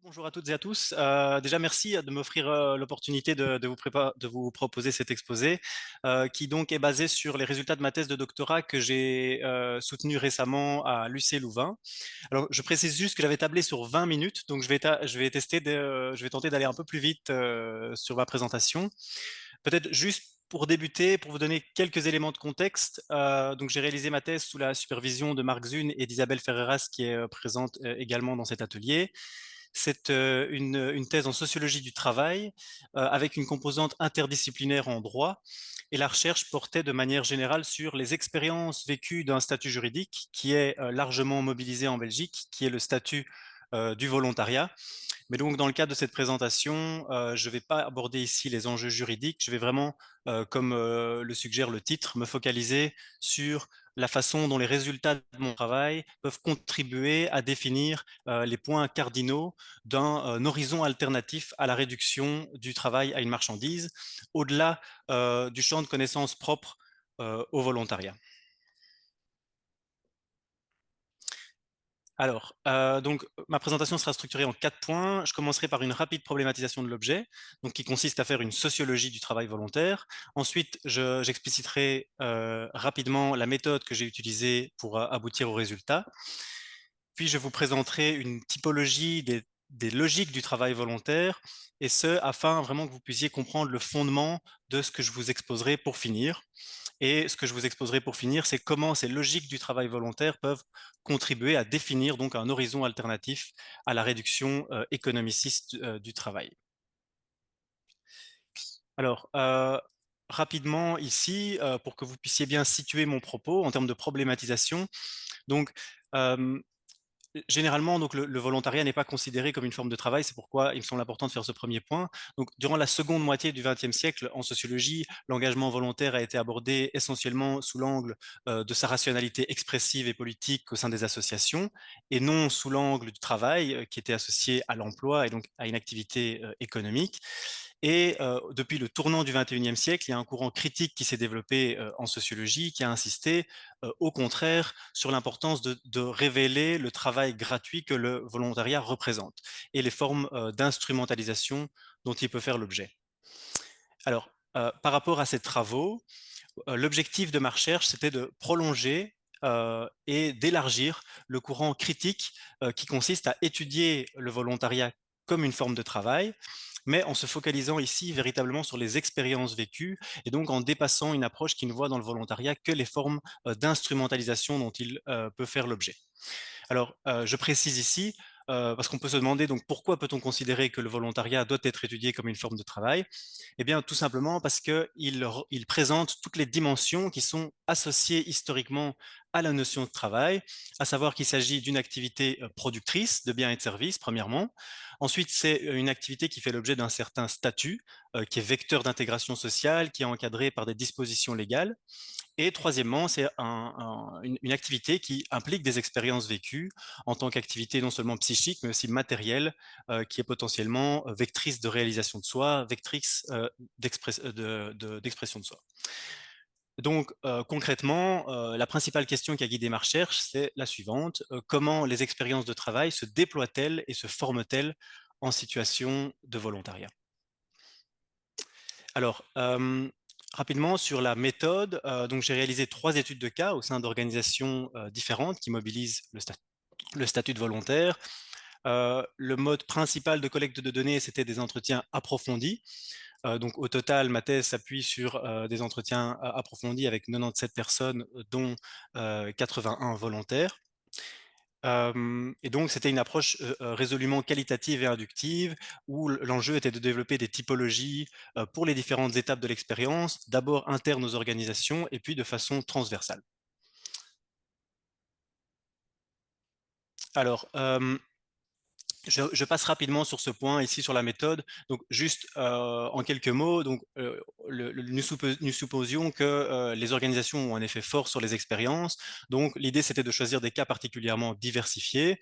Bonjour à toutes et à tous. Déjà, merci de m'offrir l'opportunité de vous proposer cet exposé qui donc est basé sur les résultats de ma thèse de doctorat que j'ai soutenu récemment à l'UC Louvain. Alors, je précise juste que j'avais tablé sur 20 minutes, donc je vais tenter d'aller un peu plus vite sur ma présentation. Peut-être juste pour débuter, pour vous donner quelques éléments de contexte, donc j'ai réalisé ma thèse sous la supervision de Marc Zune et d'Isabelle Ferreras qui est présente également dans cet atelier. C'est une thèse en sociologie du travail avec une composante interdisciplinaire en droit. Et la recherche portait de manière générale sur les expériences vécues d'un statut juridique qui est largement mobilisé en Belgique, qui est le statut du volontariat. Mais donc, dans le cadre de cette présentation, je ne vais pas aborder ici les enjeux juridiques. Je vais vraiment, comme le suggère le titre, me focaliser sur la façon dont les résultats de mon travail peuvent contribuer à définir les points cardinaux d'un horizon alternatif à la réduction du travail à une marchandise, au-delà du champ de connaissances propres au volontariat. Alors, donc ma présentation sera structurée en 4 points. Je commencerai par une rapide problématisation de l'objet, donc qui consiste à faire une sociologie du travail volontaire. Ensuite, j'expliciterai rapidement la méthode que j'ai utilisée pour aboutir au résultat. Puis, je vous présenterai une typologie des logiques du travail volontaire, et ce, afin vraiment que vous puissiez comprendre le fondement de ce que je vous exposerai pour finir. Et ce que je vous exposerai pour finir, c'est comment ces logiques du travail volontaire peuvent contribuer à définir donc un horizon alternatif à la réduction économiciste du travail. Alors, rapidement ici, pour que vous puissiez bien situer mon propos en termes de problématisation. Donc, généralement, donc le volontariat n'est pas considéré comme une forme de travail, c'est pourquoi il me semble important de faire ce premier point. Donc, durant la seconde moitié du XXe siècle, en sociologie, l'engagement volontaire a été abordé essentiellement sous l'angle de sa rationalité expressive et politique au sein des associations, et non sous l'angle du travail qui était associé à l'emploi et donc à une activité économique. Et depuis le tournant du XXIe siècle, il y a un courant critique qui s'est développé en sociologie, qui a insisté au contraire sur l'importance de révéler le travail gratuit que le volontariat représente et les formes d'instrumentalisation dont il peut faire l'objet. Alors, par rapport à ces travaux, l'objectif de ma recherche, c'était de prolonger et d'élargir le courant critique qui consiste à étudier le volontariat comme une forme de travail, mais en se focalisant ici véritablement sur les expériences vécues et donc en dépassant une approche qui ne voit dans le volontariat que les formes d'instrumentalisation dont il peut faire l'objet. Alors, je précise ici, parce qu'on peut se demander donc pourquoi peut-on considérer que le volontariat doit être étudié comme une forme de travail? Eh bien, tout simplement parce qu'il présente toutes les dimensions qui sont associées historiquement à la notion de travail, à savoir qu'il s'agit d'une activité productrice de biens et de services, premièrement. Ensuite, c'est une activité qui fait l'objet d'un certain statut, qui est vecteur d'intégration sociale, qui est encadré par des dispositions légales. Et troisièmement, c'est une activité qui implique des expériences vécues en tant qu'activité non seulement psychique, mais aussi matérielle, qui est potentiellement vectrice de réalisation de soi, vectrice d'expression de soi. Donc, concrètement, la principale question qui a guidé ma recherche, c'est la suivante. Comment les expériences de travail se déploient-elles et se forment-elles en situation de volontariat? Alors, rapidement sur la méthode, donc j'ai réalisé 3 études de cas au sein d'organisations différentes qui mobilisent le statut de volontaire. Le mode principal de collecte de données, c'était des entretiens approfondis. Donc au total, ma thèse s'appuie sur des entretiens approfondis avec 97 personnes, dont 81 volontaires. Et donc, c'était une approche résolument qualitative et inductive, où l'enjeu était de développer des typologies pour les différentes étapes de l'expérience, d'abord internes aux organisations et puis de façon transversale. Alors, je passe rapidement sur ce point ici sur la méthode. Donc juste en quelques mots, donc nous supposions que les organisations ont un effet fort sur les expériences. Donc l'idée c'était de choisir des cas particulièrement diversifiés.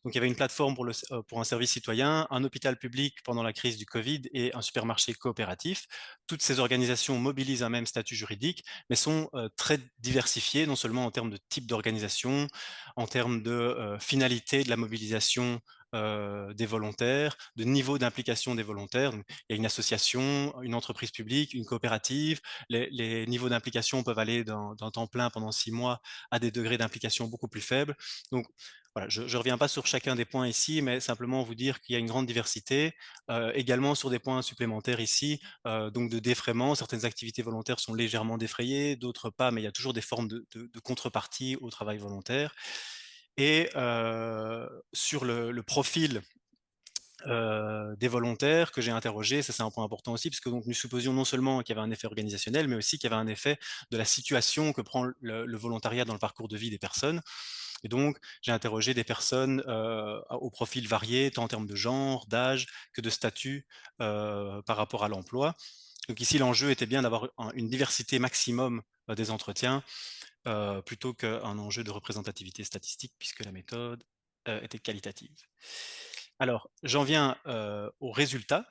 Donc il y avait une plateforme pour un service citoyen, un hôpital public pendant la crise du Covid et un supermarché coopératif. Toutes ces organisations mobilisent un même statut juridique, mais sont très diversifiées, non seulement en termes de type d'organisation, en termes de finalité de la mobilisation des volontaires, de niveau d'implication des volontaires. Donc, il y a une association, une entreprise publique, une coopérative. Les niveaux d'implication peuvent aller d'un temps plein pendant 6 mois à des degrés d'implication beaucoup plus faibles. Donc, voilà, je ne reviens pas sur chacun des points ici, mais simplement vous dire qu'il y a une grande diversité. Également sur des points supplémentaires ici, donc de défraiement. Certaines activités volontaires sont légèrement défrayées, d'autres pas, mais il y a toujours des formes de contrepartie au travail volontaire. Et sur le profil des volontaires que j'ai interrogés, ça c'est un point important aussi, puisque donc nous supposions non seulement qu'il y avait un effet organisationnel, mais aussi qu'il y avait un effet de la situation que prend le volontariat dans le parcours de vie des personnes. Et donc, j'ai interrogé des personnes au profil varié, tant en termes de genre, d'âge que de statut par rapport à l'emploi. Donc ici, l'enjeu était bien d'avoir une diversité maximum des entretiens plutôt qu'un enjeu de représentativité statistique, puisque la méthode était qualitative. Alors, j'en viens aux résultats.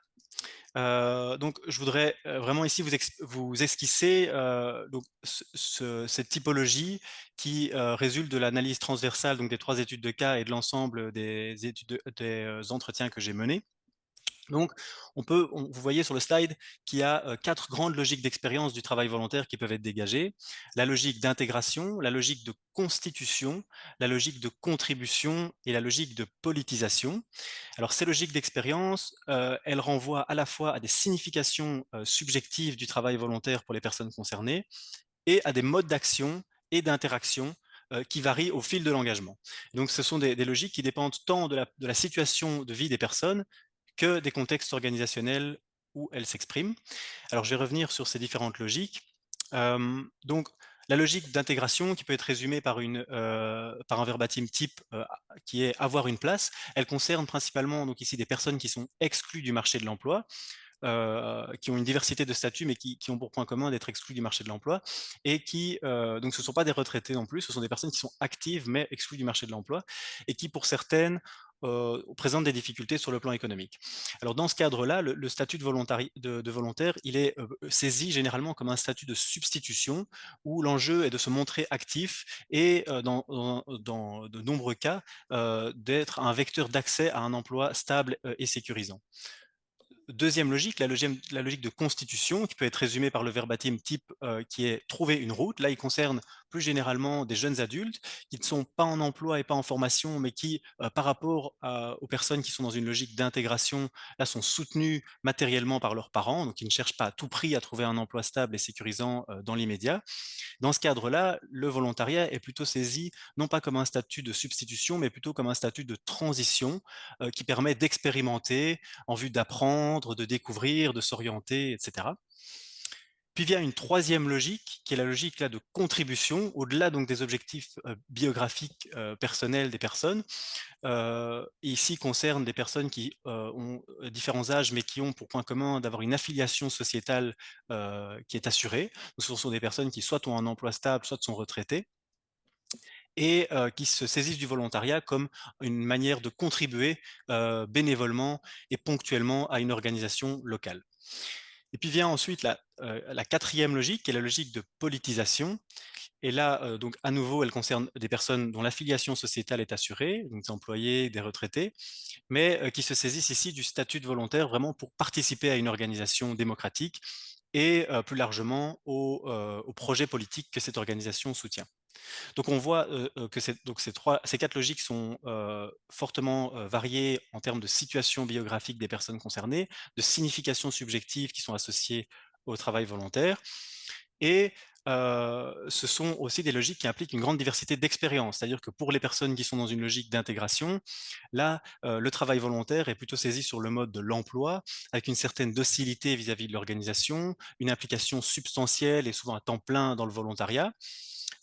Donc, je voudrais vraiment ici vous esquisser donc cette typologie qui résulte de l'analyse transversale donc des 3 études de cas et de l'ensemble des entretiens que j'ai menés. Donc, vous voyez sur le slide qu'il y a 4 grandes logiques d'expérience du travail volontaire qui peuvent être dégagées. La logique d'intégration, la logique de constitution, la logique de contribution et la logique de politisation. Alors, ces logiques d'expérience, elles renvoient à la fois à des significations subjectives du travail volontaire pour les personnes concernées et à des modes d'action et d'interaction qui varient au fil de l'engagement. Donc, ce sont des logiques qui dépendent tant de la situation de vie des personnes que des contextes organisationnels où elles s'expriment. Alors, je vais revenir sur ces différentes logiques. Donc, la logique d'intégration, qui peut être résumée par un verbatim type qui est avoir une place, elle concerne principalement donc ici des personnes qui sont exclues du marché de l'emploi, qui ont une diversité de statuts, mais qui ont pour point commun d'être exclus du marché de l'emploi, et qui, donc ce ne sont pas des retraités non plus, ce sont des personnes qui sont actives, mais exclues du marché de l'emploi, et qui, pour certaines, présentent des difficultés sur le plan économique. Alors, dans ce cadre-là, le statut de volontaire, il est saisi généralement comme un statut de substitution, où l'enjeu est de se montrer actif et, dans de nombreux cas, d'être un vecteur d'accès à un emploi stable et sécurisant. Deuxième logique, la logique de constitution, qui peut être résumée par le verbatim type qui est trouver une route. Là, il concerne plus généralement des jeunes adultes qui ne sont pas en emploi et pas en formation, mais qui, par rapport aux personnes qui sont dans une logique d'intégration, là, sont soutenues matériellement par leurs parents, donc ils ne cherchent pas à tout prix à trouver un emploi stable et sécurisant dans l'immédiat. Dans ce cadre-là, le volontariat est plutôt saisi non pas comme un statut de substitution, mais plutôt comme un statut de transition qui permet d'expérimenter en vue d'apprendre, de découvrir, de s'orienter, etc. Puis vient une troisième logique, qui est la logique là, de contribution, au-delà donc des objectifs biographiques personnels des personnes. Ici concerne des personnes qui ont différents âges, mais qui ont pour point commun d'avoir une affiliation sociétale qui est assurée. Ce sont des personnes qui soit ont un emploi stable, soit sont retraitées et qui se saisissent du volontariat comme une manière de contribuer bénévolement et ponctuellement à une organisation locale. Et puis vient ensuite la quatrième logique, qui est la logique de politisation. Et là, donc à nouveau, elle concerne des personnes dont l'affiliation sociétale est assurée, donc des employés, des retraités, mais qui se saisissent ici du statut de volontaire vraiment pour participer à une organisation démocratique et plus largement au projet politique que cette organisation soutient. Donc on voit que ces 4 logiques sont fortement variées en termes de situation biographique des personnes concernées, de significations subjectives qui sont associées au travail volontaire et ce sont aussi des logiques qui impliquent une grande diversité d'expériences. C'est-à-dire que pour les personnes qui sont dans une logique d'intégration, là, le travail volontaire est plutôt saisi sur le mode de l'emploi, avec une certaine docilité vis-à-vis de l'organisation, une implication substantielle et souvent à temps plein dans le volontariat.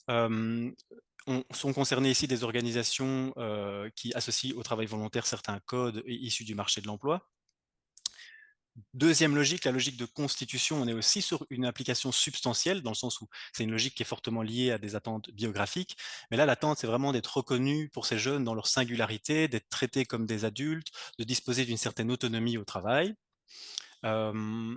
Sont concernées ici des organisations qui associent au travail volontaire certains codes issus du marché de l'emploi. Deuxième logique, la logique de constitution, on est aussi sur une application substantielle, dans le sens où c'est une logique qui est fortement liée à des attentes biographiques. Mais là, l'attente, c'est vraiment d'être reconnu pour ces jeunes dans leur singularité, d'être traités comme des adultes, de disposer d'une certaine autonomie au travail. Euh,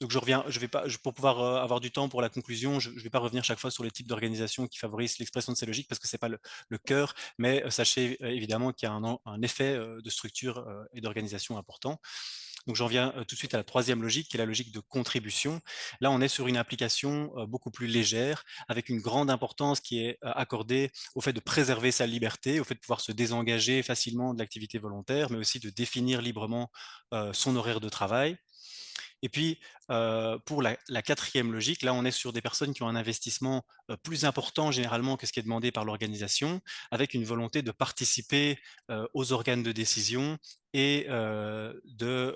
donc je vais pas, pour pouvoir avoir du temps pour la conclusion, je ne vais pas revenir chaque fois sur les types d'organisations qui favorisent l'expression de ces logiques parce que c'est pas le cœur, mais sachez évidemment qu'il y a un effet de structure et d'organisation important. Donc j'en viens tout de suite à la troisième logique, qui est la logique de contribution. Là, on est sur une application beaucoup plus légère, avec une grande importance qui est accordée au fait de préserver sa liberté, au fait de pouvoir se désengager facilement de l'activité volontaire, mais aussi de définir librement son horaire de travail. Et puis, pour la quatrième logique, là, on est sur des personnes qui ont un investissement plus important généralement que ce qui est demandé par l'organisation, avec une volonté de participer aux organes de décision et de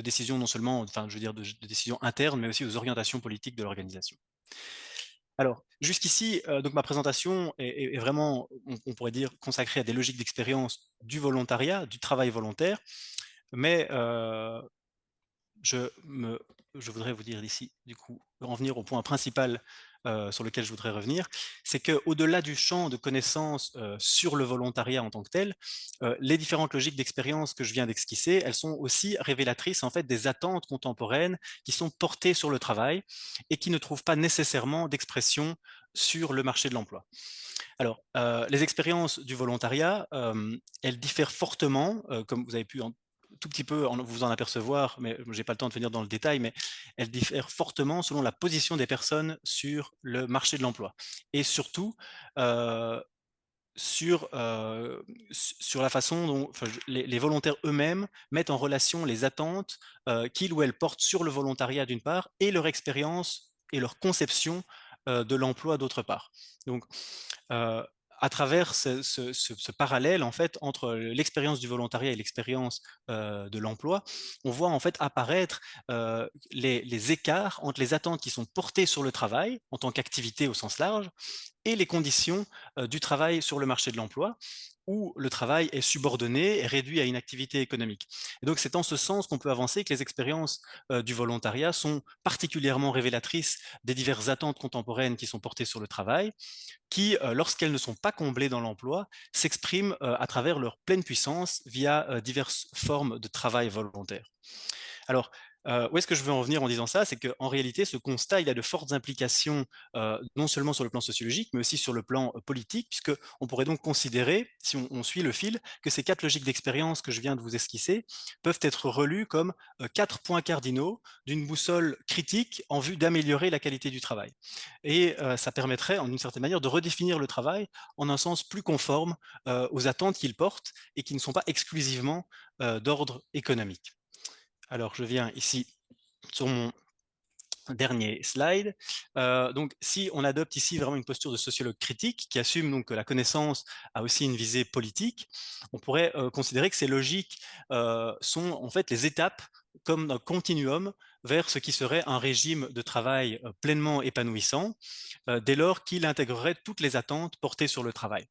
décision non seulement, enfin, je veux dire, de décision interne, mais aussi aux orientations politiques de l'organisation. Alors, jusqu'ici, donc ma présentation est vraiment, on pourrait dire, consacrée à des logiques d'expérience du volontariat, du travail volontaire, mais je, me, je voudrais vous dire ici, du coup, en venir au point principal sur lequel je voudrais revenir, c'est qu'au-delà du champ de connaissances sur le volontariat en tant que tel, les différentes logiques d'expérience que je viens d'esquisser, elles sont aussi révélatrices en fait des attentes contemporaines qui sont portées sur le travail et qui ne trouvent pas nécessairement d'expression sur le marché de l'emploi. Alors, les expériences du volontariat, elles diffèrent fortement, comme vous avez pu tout petit peu vous en apercevoir, mais je n'ai pas le temps de venir dans le détail, mais elles diffèrent fortement selon la position des personnes sur le marché de l'emploi. Et surtout, euh, sur la façon dont enfin, les volontaires eux-mêmes mettent en relation les attentes qu'ils ou elles portent sur le volontariat d'une part et leur expérience et leur conception de l'emploi d'autre part. Donc, euh, à travers ce parallèle en fait entre l'expérience du volontariat et l'expérience de l'emploi, on voit en fait apparaître les écarts entre les attentes qui sont portées sur le travail en tant qu'activité au sens large et les conditions du travail sur le marché de l'emploi où le travail est subordonné et réduit à une activité économique. Et donc c'est en ce sens qu'on peut avancer que les expériences du volontariat sont particulièrement révélatrices des diverses attentes contemporaines qui sont portées sur le travail qui, lorsqu'elles ne sont pas comblées dans l'emploi, s'expriment à travers leur pleine puissance via diverses formes de travail volontaire. Alors, où est-ce que je veux en venir en disant ça? C'est qu'en réalité, ce constat, il a de fortes implications, non seulement sur le plan sociologique, mais aussi sur le plan politique, puisqu'on pourrait donc considérer, si on suit le fil, que ces quatre logiques d'expérience que je viens de vous esquisser peuvent être relues comme quatre points cardinaux d'une boussole critique en vue d'améliorer la qualité du travail. Et ça permettrait, en une certaine manière, de redéfinir le travail en un sens plus conforme aux attentes qu'il porte et qui ne sont pas exclusivement d'ordre économique. Alors, je viens ici sur mon dernier slide. Donc, si on adopte ici vraiment une posture de sociologue critique qui assume donc que la connaissance a aussi une visée politique, on pourrait considérer que ces logiques sont en fait les étapes comme un continuum vers ce qui serait un régime de travail pleinement épanouissant, dès lors qu'il intégrerait toutes les attentes portées sur le travail.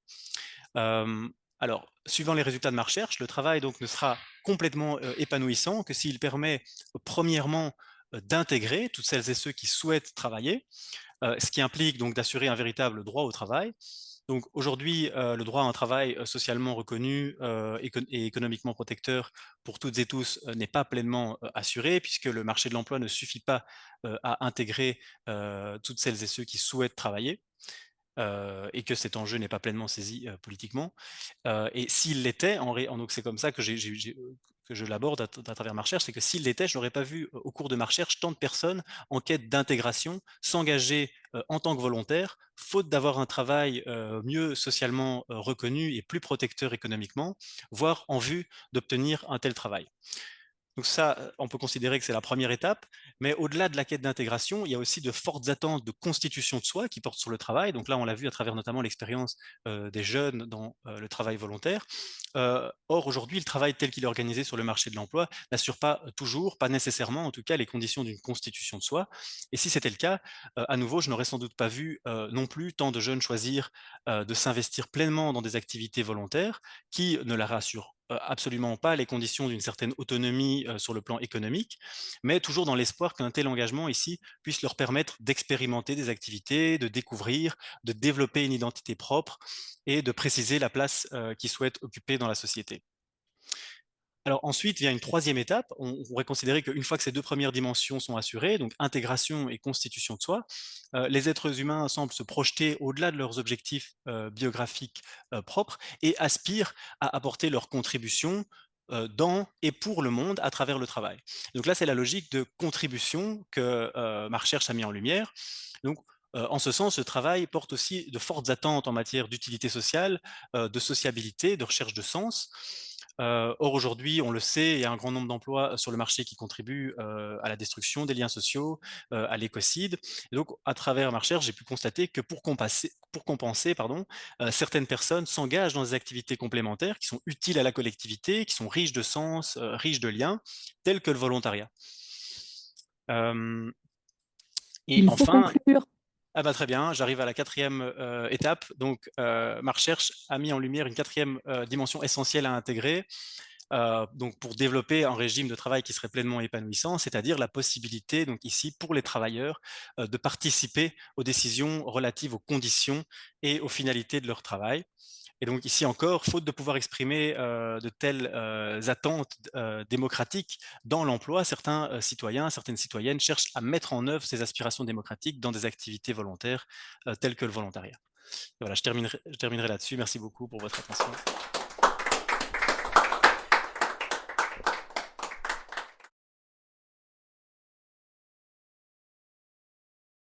Euh, alors, suivant les résultats de ma recherche, le travail donc ne sera complètement épanouissant que s'il permet, premièrement, d'intégrer toutes celles et ceux qui souhaitent travailler, ce qui implique donc d'assurer un véritable droit au travail. Donc aujourd'hui, le droit à un travail socialement reconnu et économiquement protecteur pour toutes et tous n'est pas pleinement assuré, puisque le marché de l'emploi ne suffit pas à intégrer toutes celles et ceux qui souhaitent travailler. Et que cet enjeu n'est pas pleinement saisi politiquement. Et s'il l'était, donc c'est comme ça que, que je l'aborde à travers ma recherche, c'est que s'il l'était, je n'aurais pas vu au cours de ma recherche tant de personnes en quête d'intégration s'engager en tant que volontaires, faute d'avoir un travail mieux socialement reconnu et plus protecteur économiquement, voire en vue d'obtenir un tel travail. Donc ça, on peut considérer que c'est la première étape, mais au-delà de la quête d'intégration, il y a aussi de fortes attentes de constitution de soi qui portent sur le travail. Donc là, on l'a vu à travers notamment l'expérience des jeunes dans le travail volontaire. Or, aujourd'hui, le travail tel qu'il est organisé sur le marché de l'emploi n'assure pas toujours, pas nécessairement en tout cas, les conditions d'une constitution de soi. Et si c'était le cas, à nouveau, je n'aurais sans doute pas vu non plus tant de jeunes choisir de s'investir pleinement dans des activités volontaires qui ne la rassurent absolument pas les conditions d'une certaine autonomie sur le plan économique, mais toujours dans l'espoir qu'un tel engagement ici puisse leur permettre d'expérimenter des activités, de découvrir, de développer une identité propre et de préciser la place qu'ils souhaitent occuper dans la société. Alors ensuite, il y a une troisième étape. On pourrait considérer qu'une fois que ces deux premières dimensions sont assurées, donc intégration et constitution de soi, les êtres humains semblent se projeter au-delà de leurs objectifs biographiques propres et aspirent à apporter leur contribution dans et pour le monde à travers le travail. Donc là, c'est la logique de contribution que ma recherche a mis en lumière. Donc, en ce sens, le travail porte aussi de fortes attentes en matière d'utilité sociale, de sociabilité, de recherche de sens. Or aujourd'hui, on le sait, il y a un grand nombre d'emplois sur le marché qui contribuent à la destruction des liens sociaux, à l'écocide. Et donc, à travers ma recherche, j'ai pu constater que pour compenser pardon, certaines personnes s'engagent dans des activités complémentaires qui sont utiles à la collectivité, qui sont riches de sens, riches de liens, telles que le volontariat. Et Il faut enfin, conclure. ah bah très bien, j'arrive à la quatrième étape. Donc, ma recherche a mis en lumière une quatrième dimension essentielle à intégrer, donc pour développer un régime de travail qui serait pleinement épanouissant, c'est-à-dire la possibilité, donc ici, pour les travailleurs, de participer aux décisions relatives aux conditions et aux finalités de leur travail. Et donc ici encore, faute de pouvoir exprimer de telles attentes démocratiques dans l'emploi, certains citoyens, certaines citoyennes cherchent à mettre en œuvre ces aspirations démocratiques dans des activités volontaires telles que le volontariat. Et voilà, je terminerai là-dessus. Merci beaucoup pour votre attention.